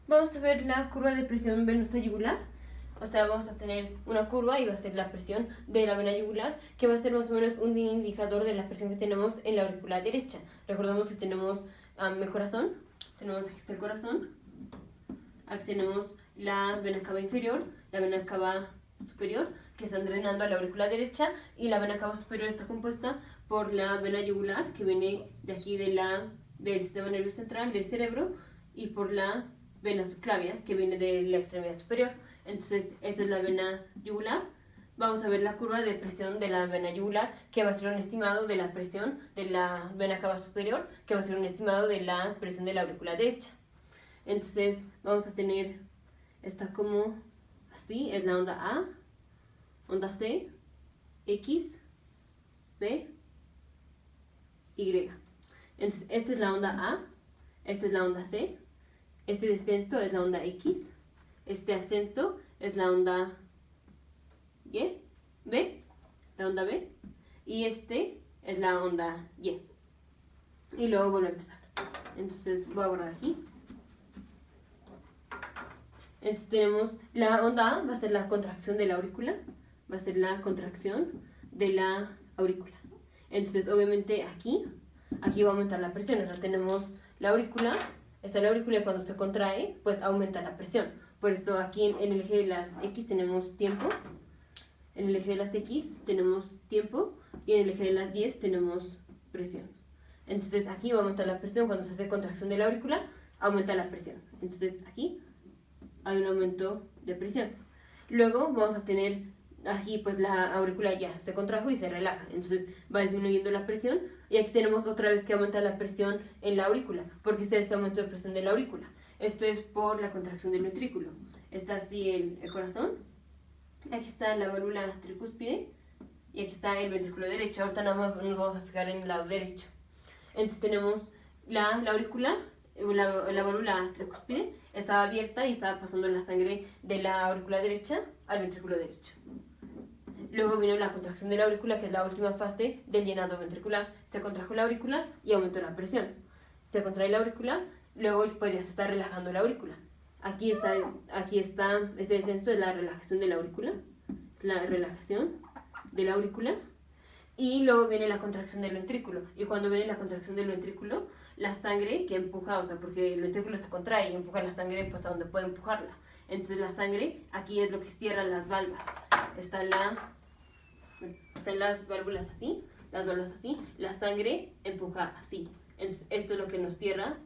vamos a ver la curva de presión venosa yugular. O sea, vamos a tener una curva y va a ser la presión de la vena yugular, que va a ser más o menos un indicador de la presión que tenemos en la aurícula derecha. Recordemos que tenemos el corazón, tenemos aquí está el corazón, aquí tenemos la vena cava inferior, la vena cava superior, que están drenando a la aurícula derecha, y la vena cava superior está compuesta por la vena yugular, que viene de aquí del sistema nervioso central, del cerebro, y por la vena subclavia, que viene de la extremidad superior. Entonces, esta es la vena yugular. Vamos a ver la curva de presión de la vena yugular, que va a ser un estimado de la presión de la vena cava superior, que va a ser un estimado de la presión de la aurícula derecha. Entonces, vamos a tener esta como así, es la onda A, onda C, X, B, Y. Entonces, esta es la onda A, esta es la onda C, este descenso es la onda X, este ascenso es la onda Y, B, la onda B, y este es la onda Y. Y luego vuelvo a empezar. Entonces voy a borrar aquí. Entonces tenemos la onda A, va a ser la contracción de la aurícula, va a ser la contracción de la aurícula. Entonces obviamente aquí va a aumentar la presión, o sea, tenemos la aurícula, esta es la aurícula y cuando se contrae, pues aumenta la presión. Por esto aquí en el eje de las X tenemos tiempo, en el eje de las X tenemos tiempo y en el eje de las Y tenemos presión. Entonces aquí va a aumentar la presión, cuando se hace contracción de la aurícula, aumenta la presión. Entonces aquí hay un aumento de presión. Luego vamos a tener aquí pues la aurícula ya se contrajo y se relaja, entonces va disminuyendo la presión y aquí tenemos otra vez que aumenta la presión en la aurícula, porque está este aumento de presión de la aurícula. Esto es por la contracción del ventrículo. Está así el corazón, aquí está la válvula tricúspide y aquí está el ventrículo derecho. Ahorita nada más nos vamos a fijar en el lado derecho. Entonces tenemos la aurícula, la válvula tricúspide estaba abierta y estaba pasando la sangre de la aurícula derecha al ventrículo derecho. Luego vino la contracción de la aurícula, que es la última fase del llenado ventricular. Se contrajo la aurícula y aumentó la presión. Se contrae la aurícula, luego pues ya se está relajando la aurícula. Aquí está, este descenso es la relajación de la aurícula, es la relajación de la aurícula. Y luego viene la contracción del ventrículo. Y cuando viene la contracción del ventrículo, la sangre que empuja, o sea, porque el ventrículo se contrae y empuja la sangre pues a donde puede empujarla. Entonces la sangre aquí es lo que cierra las válvulas. Están las válvulas así, la sangre empuja así. Entonces esto es lo que nos cierra,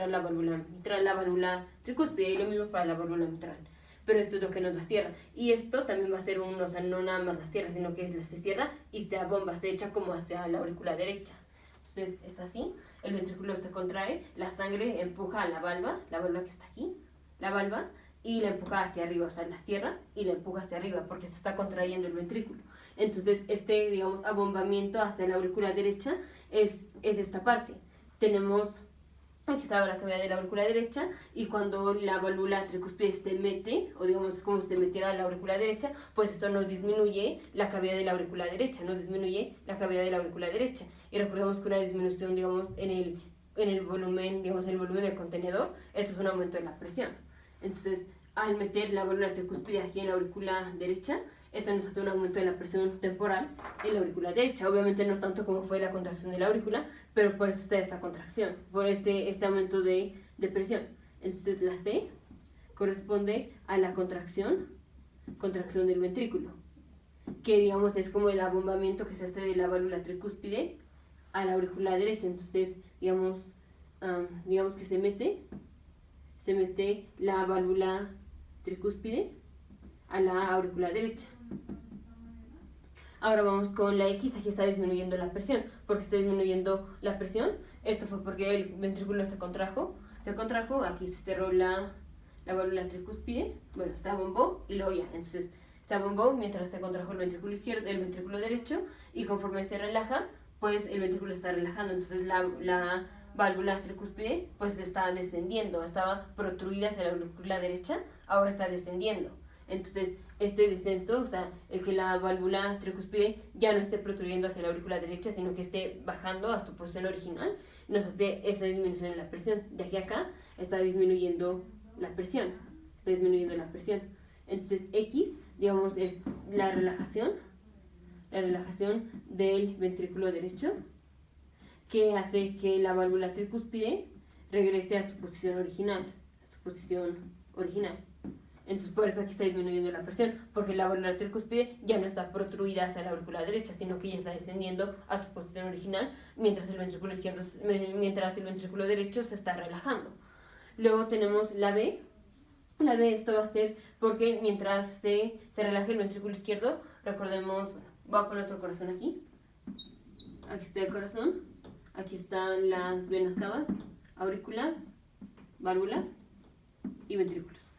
la válvula mitral, la válvula tricúspide, y lo mismo para la válvula mitral. Pero esto es lo que nos la cierra. Y esto también va a ser o sea, no nada más la cierra, sino que se cierra y se abomba, se echa como hacia la aurícula derecha. Entonces está así, el ventrículo se contrae, la sangre empuja a la valva que está aquí, la valva, y la empuja hacia arriba, o sea, la cierra y la empuja hacia arriba porque se está contrayendo el ventrículo. Entonces este, digamos, abombamiento hacia la aurícula derecha es esta parte. Tenemos aquí está la cavidad de la aurícula derecha, y cuando la válvula tricúspide se mete, o digamos como si se metiera a la aurícula derecha, pues esto nos disminuye la cavidad de la aurícula derecha, Y recordemos que una disminución, digamos, en el volumen, digamos, el volumen del contenedor, esto es un aumento de la presión. Entonces, al meter la válvula tricúspide aquí en la aurícula derecha, esto nos hace un aumento de la presión temporal en la aurícula derecha. Obviamente no tanto como fue la contracción de la aurícula, pero por eso está esta contracción, por este aumento de presión. Entonces la C corresponde a la contracción del ventrículo, que digamos es como el abombamiento que se hace de la válvula tricúspide a la aurícula derecha. Entonces digamos que se mete la válvula tricúspide a la aurícula derecha. Ahora vamos con la X, aquí está disminuyendo la presión. ¿Por qué está disminuyendo la presión? Esto fue porque el ventrículo se contrajo, aquí se cerró la válvula tricúspide, bueno, se abombó y luego ya, entonces se abombó mientras se contrajo el ventrículo izquierdo, el ventrículo derecho, y conforme se relaja, pues el ventrículo está relajando, entonces la válvula tricúspide pues está descendiendo, estaba protruida hacia la aurícula derecha, ahora está descendiendo. Entonces, este descenso, o sea, el que la válvula tricúspide ya no esté protruyendo hacia la aurícula derecha, sino que esté bajando a su posición original, nos hace esa disminución en la presión. De aquí a acá está disminuyendo la presión, Entonces X, digamos, es la relajación del ventrículo derecho, que hace que la válvula tricúspide regrese a su posición original, Entonces por eso aquí está disminuyendo la presión, porque la válvula tricúspide ya no está protruida hacia la aurícula derecha, sino que ya está descendiendo a su posición original, mientras el ventrículo derecho se está relajando. Luego tenemos la B. La B, esto va a ser porque mientras se relaje el ventrículo izquierdo, recordemos, bueno, voy a poner otro corazón aquí. Aquí está el corazón, aquí están las venas cavas, aurículas, válvulas y ventrículos.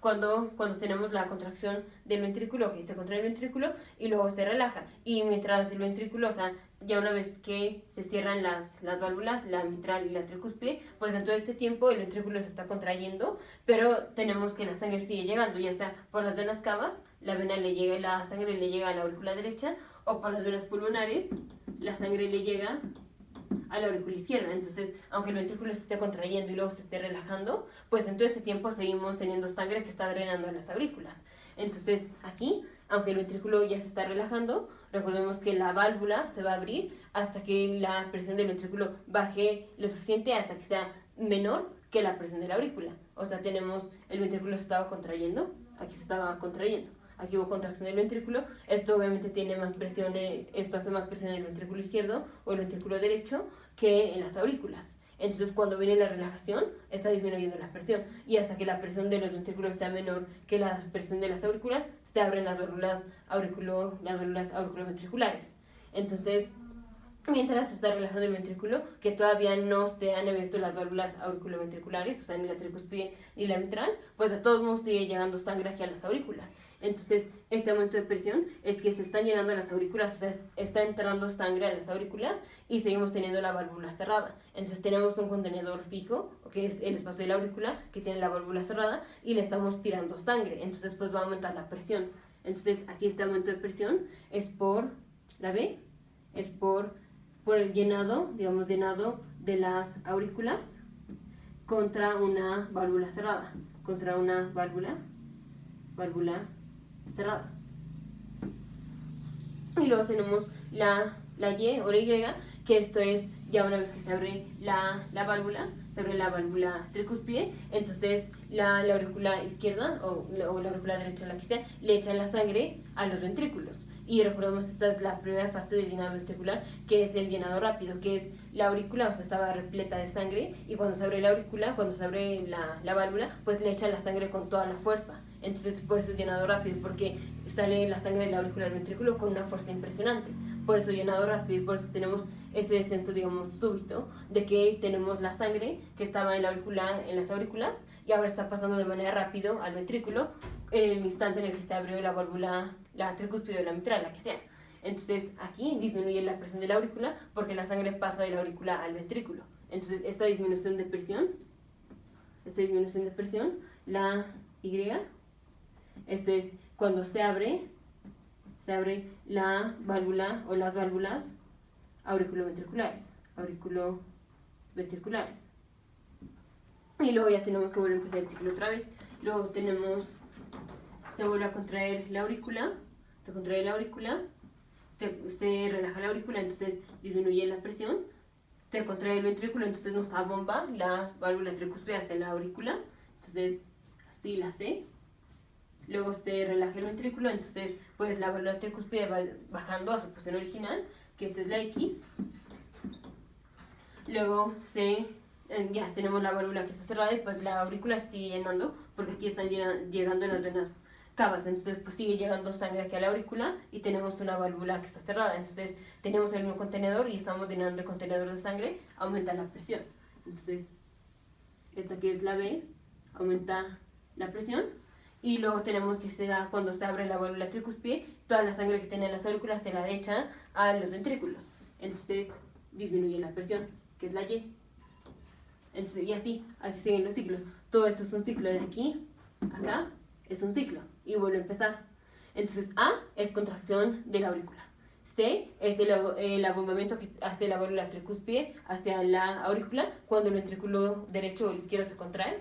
Cuando tenemos la contracción del ventrículo, que se contrae el ventrículo y luego se relaja. Y mientras el ventrículo, o sea, ya una vez que se cierran las válvulas, la mitral y la tricúspide, pues en todo este tiempo el ventrículo se está contrayendo, pero tenemos que la sangre sigue llegando, ya sea por las venas cavas, la sangre le llega a la aurícula derecha, o por las venas pulmonares, la sangre le llega a la aurícula izquierda. Entonces, aunque el ventrículo se esté contrayendo y luego se esté relajando, pues en todo este tiempo seguimos teniendo sangre que está drenando a las aurículas. Entonces, aquí, aunque el ventrículo ya se está relajando, recordemos que la válvula se va a abrir hasta que la presión del ventrículo baje lo suficiente, hasta que sea menor que la presión de la aurícula. O sea, tenemos, el ventrículo se estaba contrayendo, aquí se estaba contrayendo. Aquí hubo contracción del ventrículo, esto obviamente tiene más presión, esto hace más presión en el ventrículo izquierdo o el ventrículo derecho que en las aurículas. Entonces cuando viene la relajación está disminuyendo la presión, y hasta que la presión de los ventrículos sea menor que la presión de las aurículas, se abren las válvulas auriculoventriculares. Entonces, mientras se está relajando el ventrículo, que todavía no se han abierto las válvulas auriculoventriculares, o sea, ni la tricúspide ni la mitral, pues a todos modos sigue llegando sangre hacia las aurículas. Entonces, este aumento de presión es que se están llenando las aurículas, o sea, está entrando sangre a las aurículas y seguimos teniendo la válvula cerrada. Entonces, tenemos un contenedor fijo, que es el espacio de la aurícula, que tiene la válvula cerrada, y le estamos tirando sangre. Entonces, pues va a aumentar la presión. Entonces, aquí este aumento de presión es por la B, es por el llenado de las aurículas contra una válvula cerrada, contra una válvula cerrada. Y luego tenemos la Y o la Y, que esto es ya una vez que se abre la válvula, se abre la válvula tricúspide, entonces la aurícula izquierda o la aurícula derecha, la que sea, le echan la sangre a los ventrículos. Y recordemos, esta es la primera fase del llenado ventricular, que es el llenado rápido, que es la aurícula, o sea, estaba repleta de sangre, y cuando se abre la aurícula, cuando se abre la válvula, pues le echan la sangre con toda la fuerza. Entonces por eso es llenado rápido, porque sale la sangre de la aurícula al ventrículo con una fuerza impresionante. Por eso llenado rápido, y por eso tenemos este descenso, digamos, súbito, de que tenemos la sangre que estaba en las aurículas, y ahora está pasando de manera rápido al ventrículo en el instante en el que se abrió la válvula, la tricúspide o la mitral, la que sea. Entonces aquí disminuye la presión de la aurícula porque la sangre pasa de la aurícula al ventrículo. Entonces esta disminución de presión, la Y, esto es cuando se abre la válvula o las válvulas auriculoventriculares. Y luego ya tenemos que volver a empezar el ciclo otra vez. Luego se vuelve a contraer la aurícula, se relaja la aurícula, entonces disminuye la presión, se contrae el ventrículo, entonces nos abomba la válvula tricúspide hacia la aurícula, entonces así la C. Luego se relaja el ventrículo, entonces pues la válvula tricúspide va bajando a su posición original, que esta es la X. Luego ya tenemos la válvula que está cerrada y pues la aurícula se sigue llenando, porque aquí están llegando las venas cavas, entonces pues sigue llegando sangre aquí a la aurícula y tenemos una válvula que está cerrada. Entonces tenemos el mismo contenedor y estamos llenando el contenedor de sangre, aumenta la presión. Entonces esta que es la B, aumenta la presión. Y luego tenemos que cuando se abre la válvula tricúspide, toda la sangre que tienen las aurículas se la echan a los ventrículos. Entonces disminuye la presión, que es la Y. Entonces, y así siguen los ciclos. Todo esto es un ciclo de aquí a acá, es un ciclo y vuelve a empezar. Entonces A es contracción de la aurícula, C es el abombamiento que hace la válvula tricúspide hacia la aurícula cuando el ventrículo derecho o el izquierdo se contrae.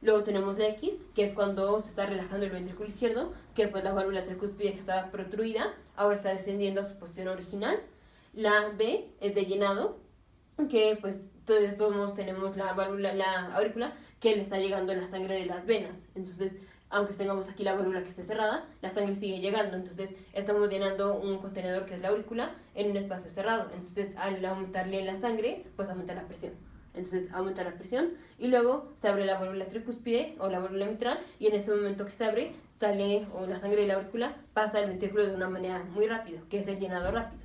Luego tenemos la X, que es cuando se está relajando el ventrículo izquierdo, que pues la válvula tricúspide que estaba protruida ahora está descendiendo a su posición original. La B es de llenado, que pues de todos modos tenemos la aurícula que le está llegando la sangre de las venas. Entonces, aunque tengamos aquí la válvula que esté cerrada, la sangre sigue llegando. Entonces, estamos llenando un contenedor que es la aurícula en un espacio cerrado. Entonces, al aumentarle la sangre, pues aumenta la presión. Entonces, aumenta la presión y luego se abre la válvula tricúspide o la válvula mitral y en ese momento que se abre, sale o la sangre de la aurícula pasa al ventrículo de una manera muy rápido, que es el llenado rápido,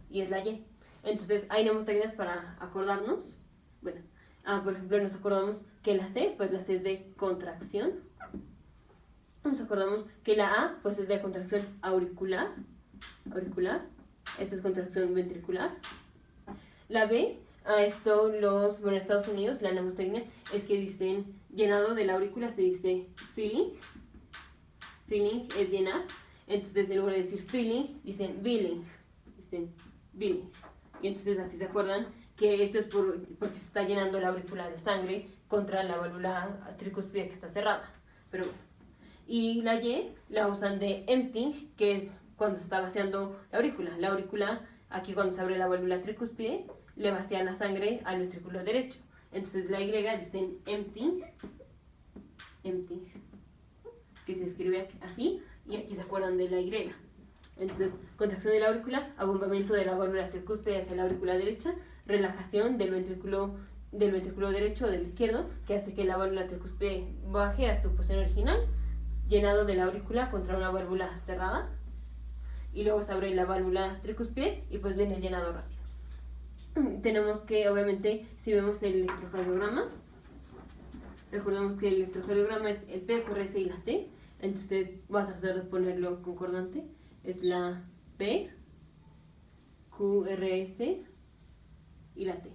y es la Y. Entonces, hay mnemotecnias para acordarnos. Bueno, por ejemplo, nos acordamos que la C, pues la C es de contracción. Nos acordamos que la A, pues es de contracción auricular. Esta es contracción ventricular. La B, a esto en Estados Unidos, la mnemotecnia es que dicen llenado de la aurícula, se dice filling. Filling es llenar. Entonces, en lugar de decir filling, dicen billing. Y entonces así se acuerdan que esto es porque se está llenando la aurícula de sangre contra la válvula tricúspide que está cerrada. Pero bueno. Y la Y la usan de emptying, que es cuando se está vaciando la aurícula. La aurícula, aquí cuando se abre la válvula tricúspide, le vacía la sangre al ventrículo derecho. Entonces la Y dicen emptying, que se escribe así, y aquí se acuerdan de la Y. Entonces, contracción de la aurícula, abombamiento de la válvula tricúspide hacia la aurícula derecha, relajación del ventrículo derecho o del izquierdo, que hace que la válvula tricúspide baje a su posición original, llenado de la aurícula contra una válvula cerrada, y luego se abre la válvula tricúspide y pues viene el llenado rápido. Tenemos que, obviamente, si vemos el electrocardiograma, recordemos que el electrocardiograma es el P, QRS y la T, entonces voy a tratar de ponerlo concordante. Es la P, QRS y la T.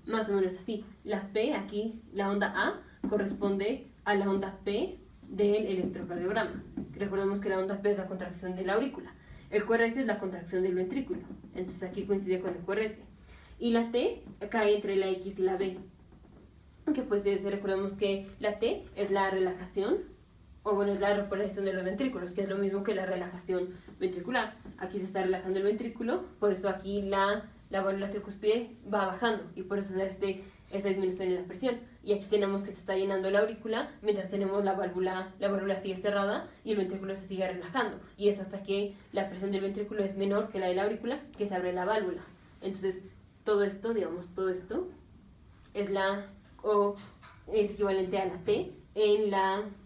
Más o menos así. La P, aquí, la onda A, corresponde a la onda P del electrocardiograma. Recordemos que la onda P es la contracción de la aurícula. El QRS es la contracción del ventrículo. Entonces aquí coincide con el QRS. Y la T cae entre la X y la B. Que pues recordemos que la T es la relajación, o bueno, es la repolación de los ventrículos, que es lo mismo que la relajación ventricular. Aquí se está relajando el ventrículo, por eso aquí la válvula tricúspide va bajando, y por eso esta disminución en la presión. Y aquí tenemos que se está llenando la aurícula, mientras tenemos la válvula sigue cerrada y el ventrículo se sigue relajando. Y es hasta que la presión del ventrículo es menor que la de la aurícula que se abre la válvula. Entonces, todo esto es equivalente a la T en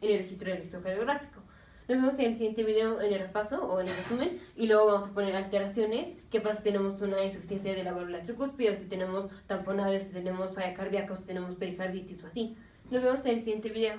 el registro electrocardiográfico. Nos vemos en el siguiente video en el repaso o en el resumen, y luego vamos a poner alteraciones. ¿Qué pasa si tenemos una insuficiencia de la válvula tricúspide, o si tenemos tamponado, si tenemos falla cardíaca, o si tenemos pericarditis o así? Nos vemos en el siguiente video.